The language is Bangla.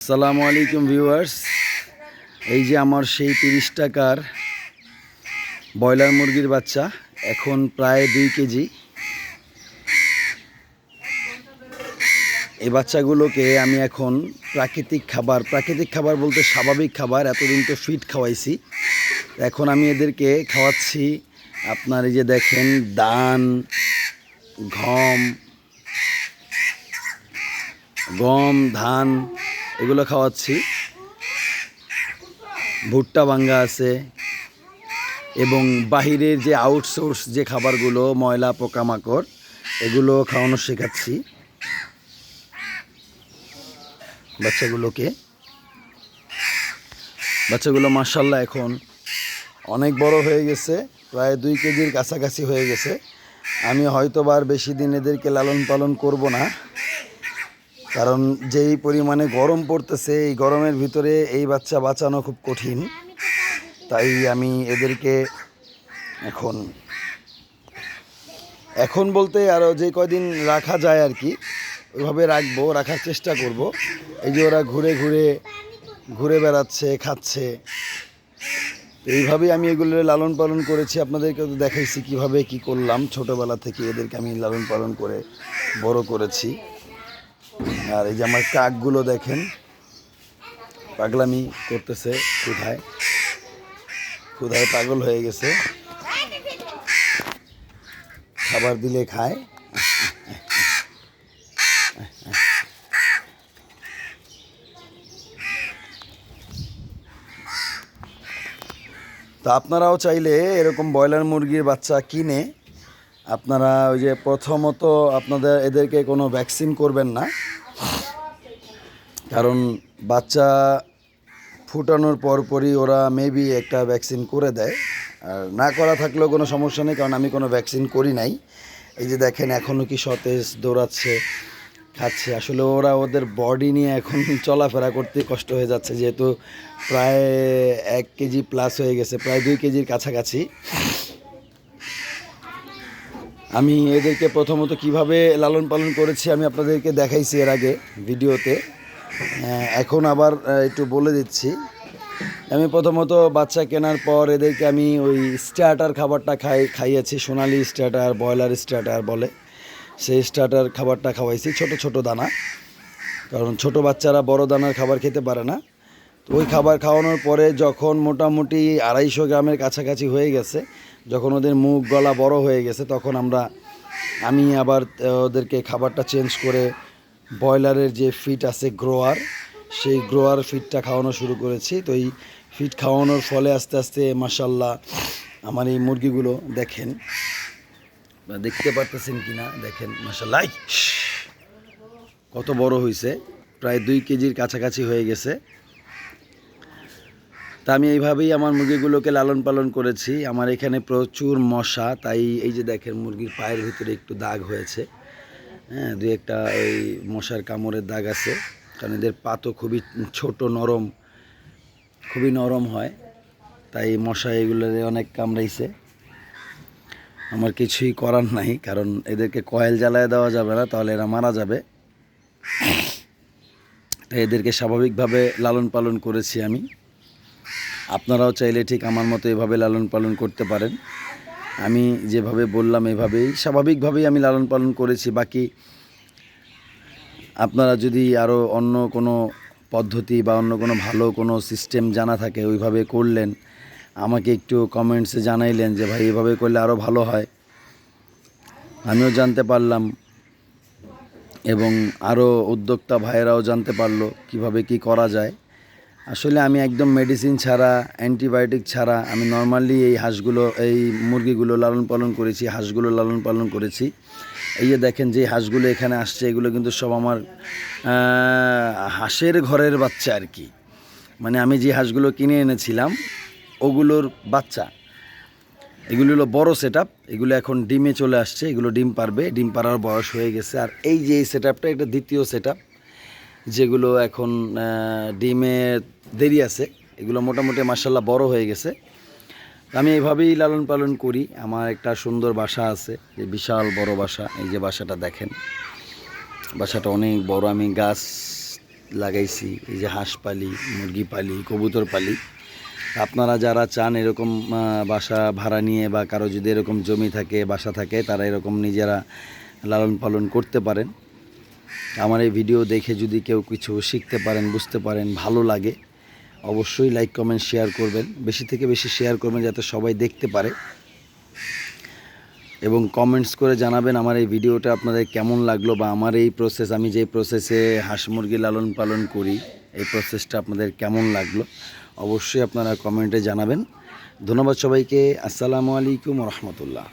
আসসালামু আলাইকুম ভিউয়ার্স, এই যে আমার সেই 30 টাকার ব্রয়লার মুরগির বাচ্চা এখন প্রায় 2 কেজি। এই বাচ্চাগুলোকে আমি এখন প্রাকৃতিক খাবার বলতে স্বাভাবিক খাবার, এতদিন তো ফিড খাওয়াইছি, এখন আমি এদেরকে খাওয়াচ্ছি আপনার এই যে দেখেন ধান, গম, ধান এগুলো খাওয়াচ্ছি। ভুট্টা ভাঙ্গা আছে এবং বাহিরের যে আউটসোর্স যে খাবারগুলো, ময়লা পোকামাকড়, এগুলো খাওয়ানো শেখাচ্ছি বাচ্চাগুলো মাশাআল্লাহ এখন অনেক বড় হয়ে গেছে, প্রায় 2 কেজির কাছাকাছি হয়ে গেছে। আমি হয়তো আর বেশি দিন এদেরকে লালন পালন করব না, কারণ যেই পরিমাণে গরম পড়তেছে, এই গরমের ভিতরে এই বাচ্চা বাঁচানো খুব কঠিন। তাই আমি এদেরকে এখন বলতে আরও যে কয়দিন রাখা যায় আর কি, ওইভাবে রাখার চেষ্টা করব। এই যে ওরা ঘুরে বেড়াচ্ছে, খাচ্ছে, এইভাবেই আমি এগুলো লালন পালন করেছি। আপনাদেরকে তো দেখাইছি কিভাবে কি করলাম। ছোটোবেলা থেকে এদেরকে আমি লালন পালন করে বড় করেছি। আর এই যে আমার কাকগুলো দেখেন পাগলামি করতেছে, ক্ষুধায় পাগল হয়ে গেছে, খাবার দিলে খায়। তা আপনারাও চাইলে এরকম ব্রয়লার মুরগির বাচ্চা কিনে আপনারা ওই যে প্রথমত এদেরকে কোনো ভ্যাকসিন করবেন না, কারণ বাচ্চা ফুটানোর পরপরই ওরা মেবি একটা ভ্যাকসিন করে দেয়। আর না করা থাকলেও কোনো সমস্যা নেই, কারণ আমি কোনো ভ্যাকসিন করি নাই। এই যে দেখেন এখনও কি সতেজ, দৌড়াচ্ছে, খাচ্ছে। আসলে ওদের বডি নিয়ে এখন চলাফেরা করতে কষ্ট হয়ে যাচ্ছে, যেহেতু প্রায় 1 কেজি প্লাস হয়ে গেছে, প্রায় 2 কেজির কাছাকাছি। আমি এদেরকে প্রথমত কিভাবে লালন পালন করেছি আমি আপনাদেরকে দেখাইছি এর আগে ভিডিওতে, এখন আবার একটু বলে দিচ্ছি। আমি প্রথমত বাচ্চা কেনার পর এদেরকে আমি ওই স্টার্টার খাবারটা খাইয়েছি, সোনালি স্টার্টার, ব্রয়লার স্টার্টার বলে, সেই স্টার্টার খাবারটা খাওয়াইছি, ছোট দানা, কারণ ছোট বাচ্চারা বড় দানার খাবার খেতে পারে না। তো ওই খাবার খাওয়ানোর পরে যখন মোটামুটি 250 গ্রামের কাছাকাছি হয়ে গেছে, যখন ওদের মুখ গলা বড় হয়ে গেছে, তখন আমি আবার ওদেরকে খাবারটা চেঞ্জ করে ব্রয়লারের যে ফিড আছে গ্রোয়ার, সেই গ্রোয়ার ফিডটা খাওয়ানো শুরু করেছি। তো এই ফিড খাওয়ানোর ফলে আস্তে আস্তে মাশাআল্লাহ আমার এই মুরগিগুলো দেখেন, দেখতে পারতেছেন কি না দেখেন, মাশাআল্লাহ কত বড় হয়েছে, প্রায় 2 কেজির কাছাকাছি হয়ে গেছে। তা আমি এইভাবেই আমার মুরগিগুলোকে লালন পালন করেছি। আমার এখানে প্রচুর মশা, তাই এই যে দেখেন মুরগির পায়ের ভিতরে একটু দাগ হয়েছে, হ্যাঁ, 2-1টা ওই মশার কামড়ের দাগ আছে, কারণ এদের পা তো খুবই ছোট, খুবই নরম হয়, তাই মশা এগুলোরে অনেক কামড়াইছে। আমার কিছুই করার নাই, কারণ এদেরকে কয়েল জ্বালায় দেওয়া যাবে না, তাহলে এরা মারা যাবে। তাই এদেরকে স্বাভাবিকভাবে লালন পালন করেছি আমি। আপনারাও চাইলে ঠিক আমার মতো এভাবে লালন পালন করতে পারেন। আমি যেভাবে বললাম এভাবেই স্বাভাবিকভাবেই আমি লালন পালন করেছি। বাকি আপনারা যদি আরও অন্য কোনো পদ্ধতি বা অন্য কোনো ভালো কোনো সিস্টেম জানা থাকে, ওইভাবে করলেন, আমাকে একটু কমেন্টসে জানাইলেন যে ভাই এভাবে করলে আরও ভালো হয়, আমিও জানতে পারলাম এবং আরও উদ্যোক্তা ভাইয়েরাও জানতে পারলো কিভাবে কি করা যায়। আসলে আমি একদম মেডিসিন ছাড়া, অ্যান্টিবায়োটিক ছাড়া আমি নর্মালি এই মুরগিগুলো লালন পালন করেছি, হাঁসগুলো লালন পালন করেছি। এই যে দেখেন যে হাঁসগুলো এখানে আসছে, এগুলো কিন্তু সব আমার হাঁসের ঘরের বাচ্চা আর কি, মানে আমি যে হাঁসগুলো কিনে এনেছিলাম ওগুলোর বাচ্চা। এগুলো হলো বড় সেট আপ, এগুলো এখন ডিমে চলে আসছে, এগুলো ডিম পারবে, ডিম পাড়ার বয়স হয়ে গেছে। আর এই যে এই সেট আপটা, এটা দ্বিতীয় সেট আপ, যেগুলো এখন ডিমে দেরি আছে, এগুলো মোটামুটি মাশাআল্লাহ বড় হয়ে গেছে। আমি এইভাবেই লালন পালন করি। আমার একটা সুন্দর বাসা আছে, যে বিশাল বড় বাসা। এই যে বাসাটা দেখেন, বাসাটা অনেক বড়। আমি গাছ লাগাইছি, এই যে হাঁস পালি, মুরগি পালি, কবুতর পালি। আপনারা যারা চান এরকম বাসা ভাড়া নিয়ে বা কারো যদি এরকম জমি থাকে, বাসা থাকে, তারা এরকম নিজেরা লালন পালন করতে পারেন। আমার এই ভিডিও দেখে যদি কেউ কিছু শিখতে পারেন, বুঝতে পারেন, ভালো লাগে, অবশ্যই লাইক কমেন্ট শেয়ার করবেন, বেশি থেকে বেশি শেয়ার করবেন যাতে সবাই দেখতে পারে, এবং কমেন্টস করে জানাবেন আমার এই ভিডিওটা আপনাদের কেমন লাগলো, বা আমার এই প্রসেস, আমি যে প্রসেসে হাঁস মুরগি লালন পালন করি, এই প্রসেসটা আপনাদের কেমন লাগলো অবশ্যই আপনারা কমেন্টে জানাবেন। ধন্যবাদ সবাইকে। আসসালামু আলাইকুম ওয়া রাহমাতুল্লাহ।